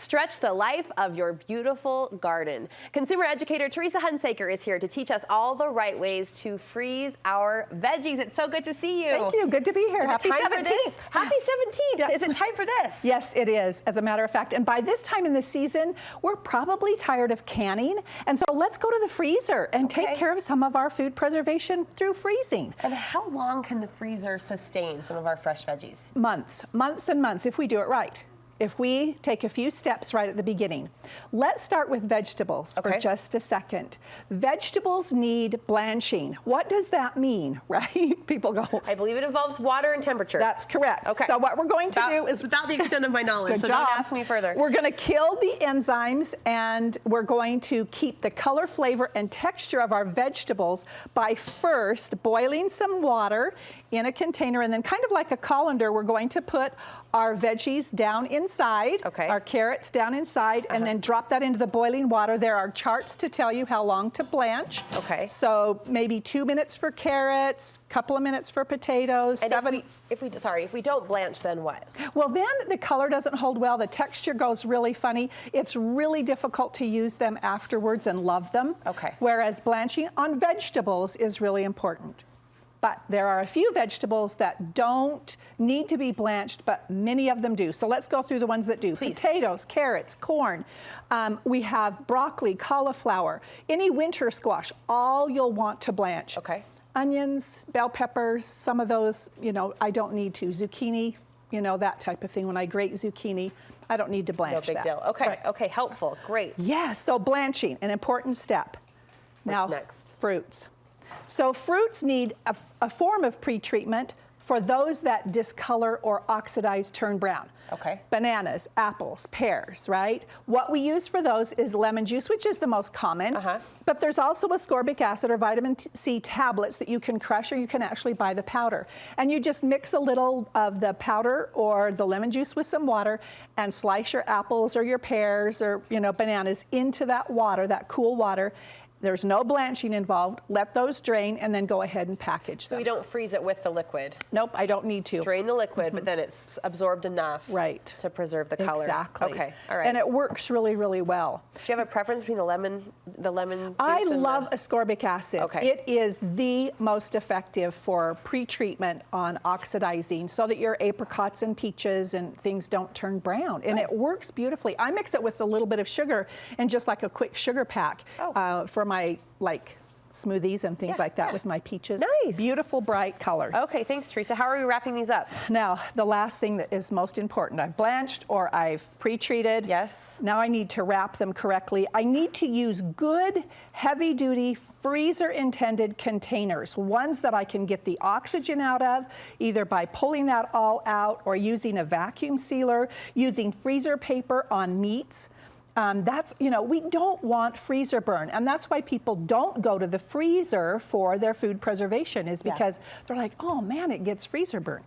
Stretch the life of your beautiful garden. Consumer educator Teresa Hunsaker is here to teach us all the right ways to freeze our veggies. It's so good to see you. Thank you. Good to be here. Happy 17th. Happy 17th. Yes. Is it time for this? Yes, it is, as a matter of fact. And by this time in the season, we're probably tired of canning. And so let's go to the freezer and take care of some of our food preservation through freezing. And how long can the freezer sustain some of our fresh veggies? Months and months if we do it right. If we take a few steps right at the beginning. Let's start with vegetables for just a second. Vegetables need blanching. What does that mean, right? People go, I believe it involves water and temperature. That's correct. Okay. So what we're going to do is... It's about the extent of my knowledge, so job. Don't ask me further. We're going to kill the enzymes, and we're going to keep the color, flavor, and texture of our vegetables by first boiling some water in a container, and then kind of like a colander, we're going to put our veggies down inside, our carrots down inside, and then drop that into the boiling water. There are charts to tell you how long to blanch. So maybe 2 minutes for carrots, couple of minutes for potatoes. And if we don't blanch, then what? Well, then the color doesn't hold well. The texture goes really funny. It's really difficult to use them afterwards and love them. Whereas blanching on vegetables is really important. But there are a few vegetables that don't need to be blanched, but many of them do. So let's go through the ones that do. Please. Potatoes, carrots, corn. We have broccoli, cauliflower, any winter squash, all you'll want to blanch. Onions, bell peppers, some of those, you know, I don't need to. Zucchini, you know, that type of thing. When I grate zucchini, I don't need to blanch that. No big deal. Okay, helpful, great. Yeah, so blanching, an important step. What's next? Fruits. So fruits need a form of pre-treatment for those that discolor or oxidize, turn brown. Bananas, apples, pears, right? What we use for those is lemon juice, which is the most common. But there's also ascorbic acid or vitamin C tablets that you can crush, or you can actually buy the powder. And you just mix a little of the powder or the lemon juice with some water and slice your apples or your pears or, you know, bananas into that water, that cool water. There's no blanching involved. Let those drain and then go ahead and package them. So we don't freeze it with the liquid? Nope, I don't need to. Drain the liquid, but then it's absorbed enough to preserve the color. Exactly. Okay, all right. And it works really, really well. Do you have a preference between the lemon juice I love ascorbic acid. It is the most effective for pre-treatment on oxidizing so that your apricots and peaches and things don't turn brown. And it works beautifully. I mix it with a little bit of sugar and just like a quick sugar pack for my smoothies and things like that with my peaches. Nice. Beautiful, bright colors. Okay, thanks, Teresa. How are we wrapping these up? Now, the last thing that is most important, I've blanched or I've pre-treated. Yes. Now I need to wrap them correctly. I need to use good, heavy-duty, freezer-intended containers, ones that I can get the oxygen out of, either by pulling that all out or using a vacuum sealer, using freezer paper on meats. That's, you know, we don't want freezer burn, and that's why people don't go to the freezer for their food preservation, is because they're like, oh man, it gets freezer burn.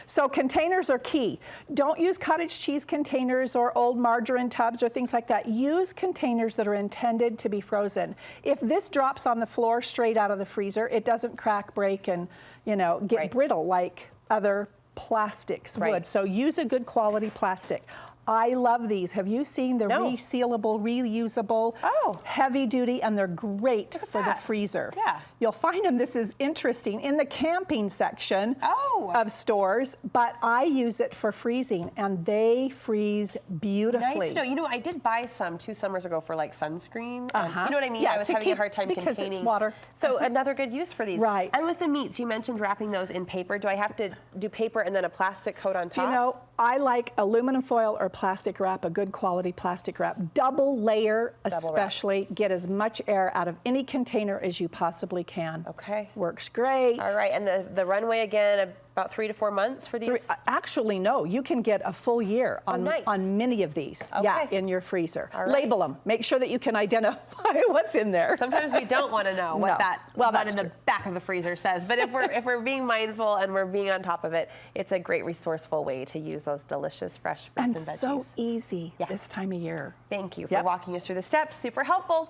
So containers are key. Don't use cottage cheese containers or old margarine tubs or things like that. Use containers that are intended to be frozen. If this drops on the floor straight out of the freezer, it doesn't crack, break, and, you know, get brittle like other plastics would. So use a good quality plastic. I love these. Have you seen the resealable, reusable, heavy duty, and they're great for the freezer. You'll find them, this is interesting, in the camping section of stores, but I use it for freezing, and they freeze beautifully. Nice. No, you know, I did buy some 2 summers ago for like sunscreen. And, you know what I mean? I was having a hard time because containing. It's water. So another good use for these. And with the meats, you mentioned wrapping those in paper. Do I have to do paper and then a plastic coat on top? Do you know, I like aluminum foil or plastic wrap, a good quality plastic wrap. Double layer especially. Get as much air out of any container as you possibly can. Works great. All right, and the runway again, about 3 to 4 months for these? Actually, no. You can get a full year on many of these. In your freezer. Label them. Make sure that you can identify what's in there. Sometimes we don't want to know what that in the back of the freezer says. But if we're being mindful and we're being on top of it, it's a great resourceful way to use those delicious fresh fruits and veggies. And so easy this time of year. Thank you for walking us through the steps. Super helpful.